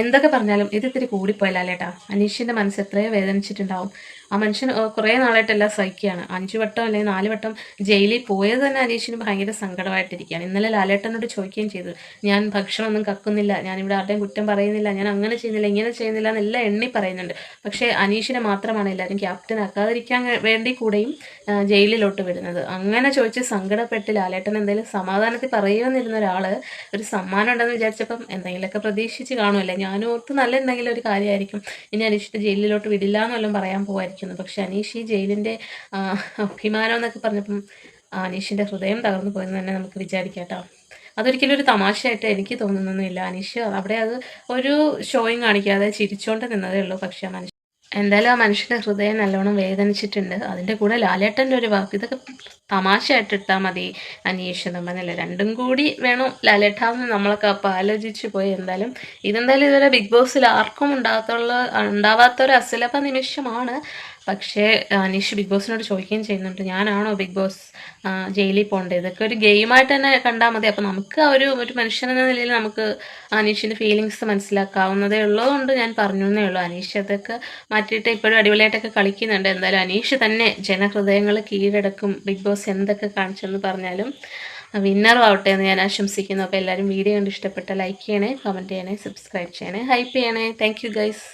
എന്തൊക്കെ പറഞ്ഞാലും ഇത് ഇത്തിരി കൂടിപ്പോയി ലാലേട്ടാ. അനീഷിന്റെ മനസ്സ് എത്രയോ വേദനിച്ചിട്ടുണ്ടാവും. ആ മനുഷ്യൻ കുറേ നാളായിട്ടെല്ലാം സഹിക്കുകയാണ്. 5 വട്ടം അല്ലെങ്കിൽ 4 വട്ടം ജയിലിൽ പോയത് തന്നെ അനീഷിന് ഭയങ്കര സങ്കടമായിട്ടിരിക്കുകയാണ്. ഇന്നലെ ലാലേട്ടനോട് ചോദിക്കുകയും ചെയ്തു, ഞാൻ ഭക്ഷണമൊന്നും കക്കുന്നില്ല, ഞാനിവിടെ ആരുടെയും കുറ്റം പറയുന്നില്ല, ഞാൻ അങ്ങനെ ചെയ്യുന്നില്ല ഇങ്ങനെ ചെയ്യുന്നില്ല എന്നെല്ലാം എണ്ണി പറയുന്നുണ്ട്. പക്ഷേ അനീഷിനെ മാത്രമാണ് എല്ലാവരും ക്യാപ്റ്റൻ ആക്കാതിരിക്കാൻ വേണ്ടി കൂടെയും ജയിലിലോട്ട് വിടുന്നത്. അങ്ങനെ ചോദിച്ച് സങ്കടപ്പെട്ട് ലാലേട്ടൻ എന്തെങ്കിലും സമാധാനത്തിൽ പറയുമെന്നിരുന്ന ഒരാൾ ഒരു സമ്മാനം ഉണ്ടെന്ന് വിചാരിച്ചപ്പം എന്തെങ്കിലുമൊക്കെ പ്രതീക്ഷിച്ച് കാണുമല്ലേ. ഞാനും ഓർത്ത് നല്ല എന്തെങ്കിലും ഒരു കാര്യമായിരിക്കും, ഇനി അനീഷിനെ ജയിലിലോട്ട് വിടില്ല എന്നെല്ലാം പറയാൻ പോവായിരിക്കുന്നു. പക്ഷെ അനീഷ് ഈ ജയിലിൻ്റെ അഭിമാനം എന്നൊക്കെ പറഞ്ഞപ്പം അനീഷിൻ്റെ ഹൃദയം തകർന്നു പോയെന്ന് തന്നെ നമുക്ക് വിചാരിക്കാം കേട്ടോ. അതൊരിക്കലും ഒരു തമാശയായിട്ട് എനിക്ക് തോന്നുന്നൊന്നുമില്ല. അനീഷ് അവിടെ അത് ഒരു ഷോയും കാണിക്കാതെ ചിരിച്ചോണ്ട് നിന്നതേ ഉള്ളൂ. പക്ഷെ എന്തായാലും ആ മനുഷ്യൻ്റെ ഹൃദയം നല്ലോണം വേദനിച്ചിട്ടുണ്ട്. അതിൻ്റെ കൂടെ ലാലേട്ടൻ്റെ ഒരു വാക്ക്, ഇതൊക്കെ തമാശയായിട്ട് ഇട്ടാൽ മതി അനീഷ് നമ്മളല്ല, രണ്ടും കൂടി വേണം ലാലേട്ടാന്ന് നമ്മളൊക്കെ അപ്പോൾ ആലോചിച്ച് പോയി. ഇതെന്തായാലും ഇതുവരെ ബിഗ് ബോസിൽ ആർക്കും ഉണ്ടാവാത്തൊരു അസുലഭ നിമിഷമാണ്. പക്ഷേ അനീഷ് ബിഗ് ബോസിനോട് ചോദിക്കുകയും ചെയ്യുന്നുണ്ട്, ഞാനാണോ ബിഗ് ബോസ് ജയിലിൽ പോകേണ്ടത്? ഇതൊക്കെ ഒരു ഗെയിമായിട്ട് തന്നെ കണ്ടാൽ മതി. അപ്പോൾ നമുക്ക് ഒരു മനുഷ്യനെന്ന നിലയിൽ നമുക്ക് അനീഷിൻ്റെ ഫീലിങ്സ് മനസ്സിലാക്കാവുന്നതേ ഉള്ളതുകൊണ്ട് ഞാൻ പറഞ്ഞു എന്നേ ഉള്ളൂ. അനീഷ് അതൊക്കെ മാറ്റിയിട്ട് ഇപ്പോഴും അടിപൊളിയായിട്ടൊക്കെ കളിക്കുന്നുണ്ട്. എന്തായാലും അനീഷ് തന്നെ ജനഹൃദയങ്ങൾ കീഴടക്കും, ബിഗ് ബോസ് എന്തൊക്കെ കാണിച്ചെന്ന് പറഞ്ഞാലും വിന്നറും ആവട്ടെ എന്ന് ഞാൻ ആശംസിക്കുന്നു. അപ്പോൾ എല്ലാവരും വീഡിയോ കണ്ട് ഇഷ്ടപ്പെട്ട ലൈക്ക് ചെയ്യണേ, കമൻറ്റ് ചെയ്യണേ, സബ്സ്ക്രൈബ് ചെയ്യണേ, ഹൈപ്പ് ചെയ്യണേ. Thank you guys.